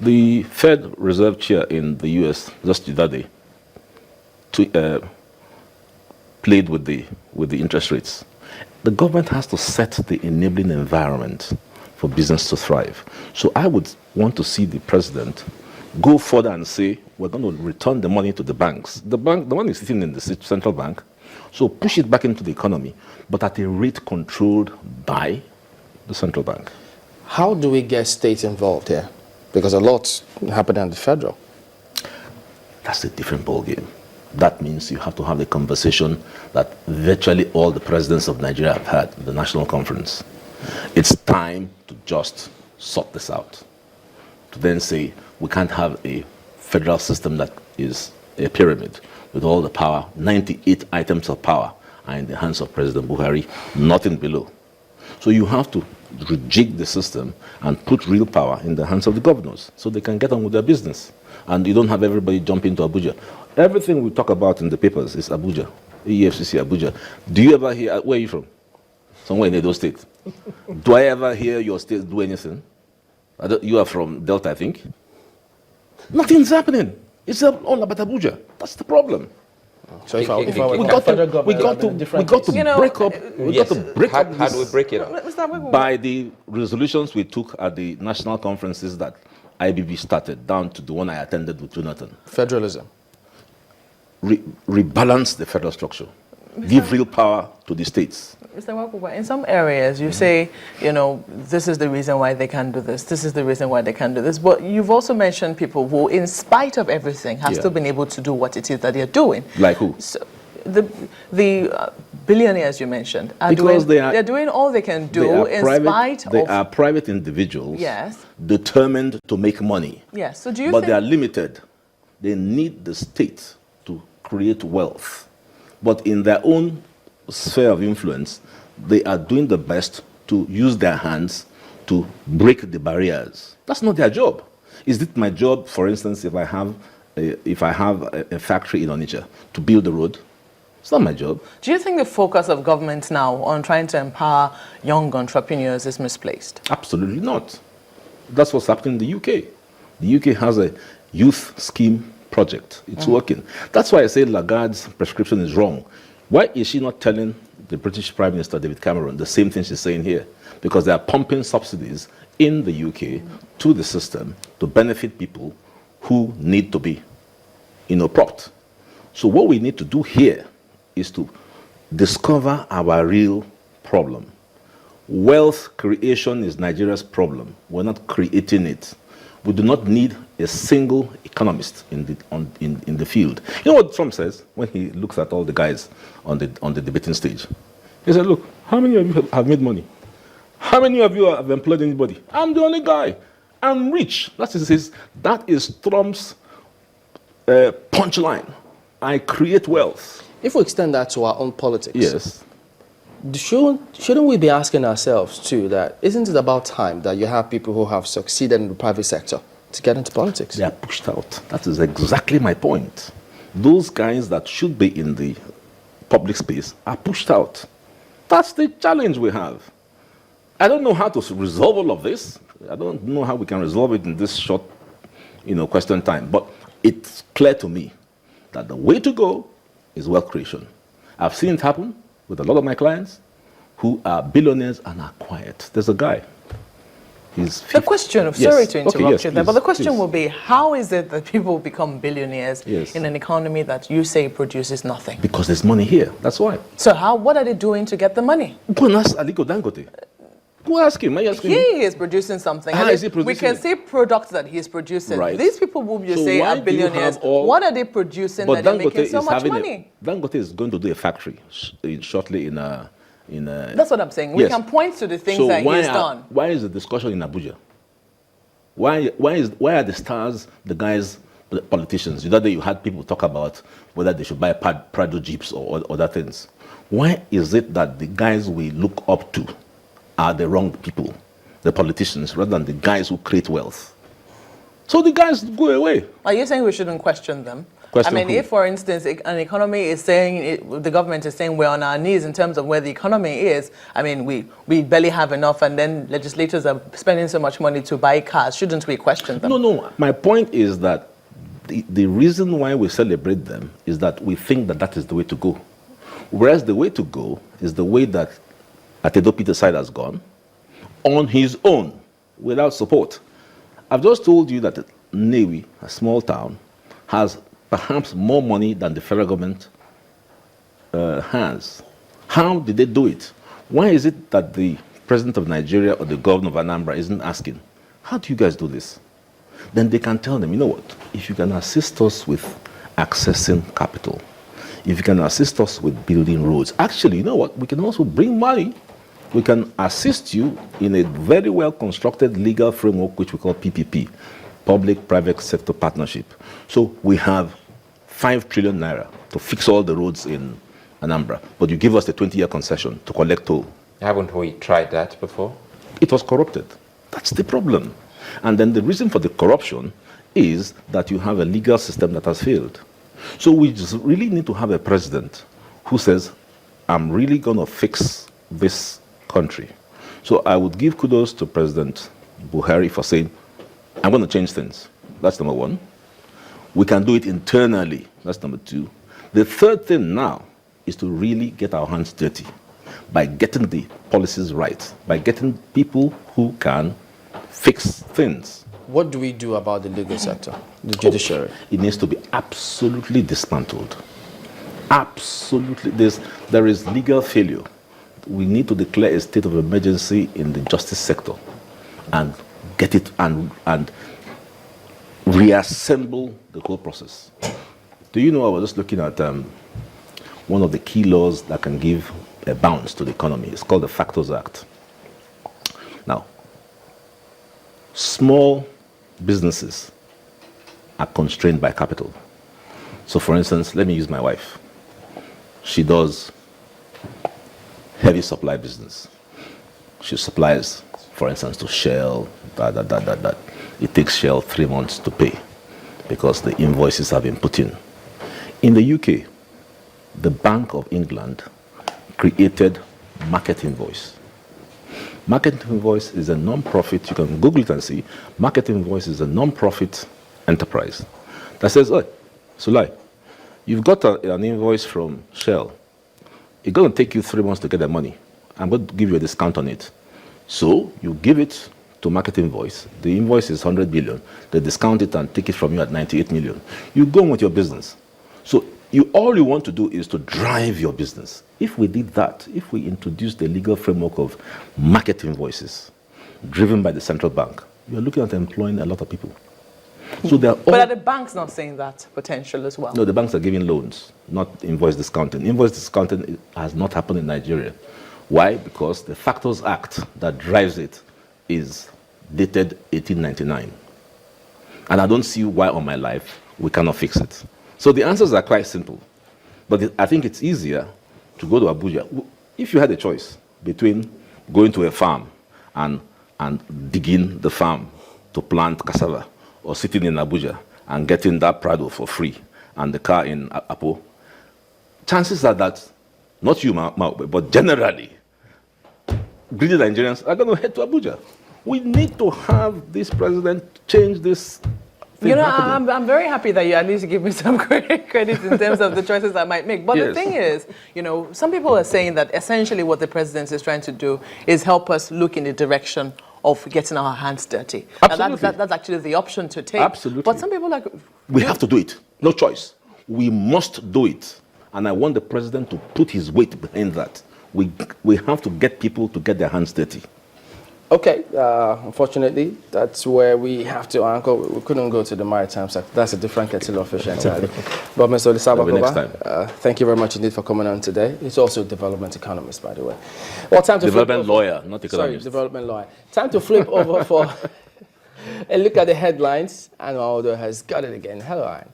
The Fed Reserve Chair in the U.S. just the other day played with the interest rates. The government has to set the enabling environment for business to thrive. So I would want to see the president go further and say, we're going to return the money to the banks. The money is sitting in the central bank, so push it back into the economy, but at a rate controlled by the central bank. How do we get states involved here? Because a lot's happening at the federal. That's a different ballgame. That means you have to have a conversation that virtually all the presidents of Nigeria have had in the national conference. It's time to just sort this out. To then say, we can't have a federal system that is a pyramid with all the power. 98 items of power are in the hands of President Buhari, nothing below. So you have to rejig the system and put real power in the hands of the governors so they can get on with their business. And you don't have everybody jump into Abuja. Everything we talk about in the papers is Abuja, EFCC Abuja. Do you ever hear, where are you from? Somewhere in Edo State. Do I ever hear your state do anything? You are from Delta, I think. Nothing's happening. It's all about Abuja. That's the problem. So we got to break up. How do we break it up? By the resolutions we took at the national conferences that IBB started, down to the one I attended with Jonathan. Federalism. Rebalance the federal structure. Give real power to the states. Mr. Wakuba, in some areas you say, this is the reason why they can't do this, this is the reason why they can't do this, but you've also mentioned people who, in spite of everything, have still been able to do what it is that they're doing. Like who? So the billionaires you mentioned they're doing all they can do in spite of... They are private individuals determined to make money. Yes, so do you But they are limited. They need the state to create wealth. But in their own sphere of influence, they are doing the best to use their hands to break the barriers. That's not their job. Is it my job, for instance, if I have a factory in Onitsha, to build the road? It's not my job. Do you think the focus of government now on trying to empower young entrepreneurs is misplaced? Absolutely not. That's what's happening in the UK. The UK has a youth scheme project. It's working. That's why I say Lagarde's prescription is wrong. Why is she not telling the British Prime Minister David Cameron the same thing she's saying here? Because they are pumping subsidies in the UK to the system to benefit people who need to be, propped. So what we need to do here is to discover our real problem. Wealth creation is Nigeria's problem. We're not creating it. We do not need a single economist in the field. You know what Trump says when he looks at all the guys on the debating stage? He said, look, how many of you have made money? How many of you have employed anybody? I'm the only guy. I'm rich. That is Trump's punchline. I create wealth. If we extend that to our own politics, yes, shouldn't we be asking ourselves too that isn't it about time that you have people who have succeeded in the private sector to get into politics? They are pushed out. That is exactly my point. Those guys that should be in the public space are pushed out. That's the challenge we have. I don't know how to resolve all of this. I don't know how we can resolve it in this short, question time. But it's clear to me that the way to go is wealth creation. I've seen it happen with a lot of my clients who are billionaires and are quiet. There's a guy. The question of, sorry to interrupt you there, but the question will be, how is it that people become billionaires in an economy that you say produces nothing? Because there's money here. That's why. So what are they doing to get the money? Go and ask Aliko Dangote. Go ask him. He is producing something. Is he producing? We can see products that he is producing. Right. These people who you say are billionaires, what are they producing that they're making so much money? Dangote is going to do a factory shortly in That's what I'm saying. We can point to the things that he's done. Why is the discussion in Abuja? Why are the stars, the guys, the politicians? The other day you had people talk about whether they should buy Prado Jeeps or other things. Why is it that the guys we look up to are the wrong people, the politicians, rather than the guys who create wealth? So the guys go away. Are you saying we shouldn't question them? Question I mean, who? if, for instance, an economy is saying, the government is saying we're on our knees in terms of where the economy is, I mean, we barely have enough, and then legislators are spending so much money to buy cars, shouldn't we question them? No. My point is that the reason why we celebrate them is that we think that that is the way to go. Whereas the way to go is the way that Atedo Peter Side has gone, on his own, without support. I've just told you that Newi, a small town, has perhaps more money than the federal government has. How did they do it? Why is it that the president of Nigeria or the governor of Anambra isn't asking, how do you guys do this? Then they can tell them, you know what, if you can assist us with accessing capital, if you can assist us with building roads, actually, you know what, we can also bring money. We can assist you in a very well constructed legal framework, which we call PPP, Public-Private Sector Partnership. So we have 5 trillion naira to fix all the roads in Anambra, but you give us a 20-year concession to collect toll. Haven't we tried that before? It was corrupted. That's the problem. And then the reason for the corruption is that you have a legal system that has failed. So we just really need to have a president who says, I'm really going to fix this country. So I would give kudos to President Buhari for saying, I'm going to change things. That's number one. We can do it internally. That's number two. The third thing now is to really get our hands dirty by getting the policies right, by getting people who can fix things. What do we do about the legal sector, the judiciary? It needs to be absolutely dismantled. Absolutely. There is legal failure. We need to declare a state of emergency in the justice sector and get it and reassemble the whole process. Do you know, I was just looking at one of the key laws that can give a bounce to the economy. It's called the Factors Act. Now, small businesses are constrained by capital. So for instance, let me use my wife. She does heavy supply business. She supplies, for instance, to Shell, It takes Shell 3 months to pay because the invoices have been put in. In the UK, the Bank of England created Market Invoice. Market Invoice is a non-profit, you can Google it and see, Market Invoice is a non-profit enterprise that says, oh, Sulai, you've got an invoice from Shell. It's going to take you 3 months to get the money. I'm going to give you a discount on it. So you give it to Market Invoice. The invoice is 100 billion. They discount it and take it from you at 98 million. You go on with your business. So all you want to do is to drive your business. If we did that, if we introduced the legal framework of market invoices driven by the central bank, you're looking at employing a lot of people. So but are the banks not saying that potential as well? No, the banks are giving loans, not invoice discounting. Invoice discounting has not happened in Nigeria. Why? Because the Factors Act that drives it is dated 1899. And I don't see why on my life we cannot fix it. So the answers are quite simple. But I think it's easier to go to Abuja. If you had a choice between going to a farm and digging the farm to plant cassava, or sitting in Abuja and getting that Prado for free and the car in Apo, chances are that, not you, but generally, greedy Nigerians are going to head to Abuja. We need to have this president change this thing. You know, I'm very happy that you at least give me some credit in terms of the choices I might make. But Yes. the thing is, you know, some people are saying that essentially what the president is trying to do is help us look in the direction of getting our hands dirty. Absolutely. And that's actually the option to take. Absolutely. But some people like... We have to do it. No choice. We must do it. And I want the president to put his weight behind that. We have to get people to get their hands dirty. Okay, unfortunately, that's where we have to anchor. We couldn't go to the maritime sector. That's a different kettle of fish entirely. But Mr. Olisabakoba, thank you very much indeed for coming on today. He's also a development economist, by the way. Well, time to development lawyer, not economist. Sorry, development lawyer. Time to flip over for a look at the headlines. And Aldo has got it again. Hello, Anne.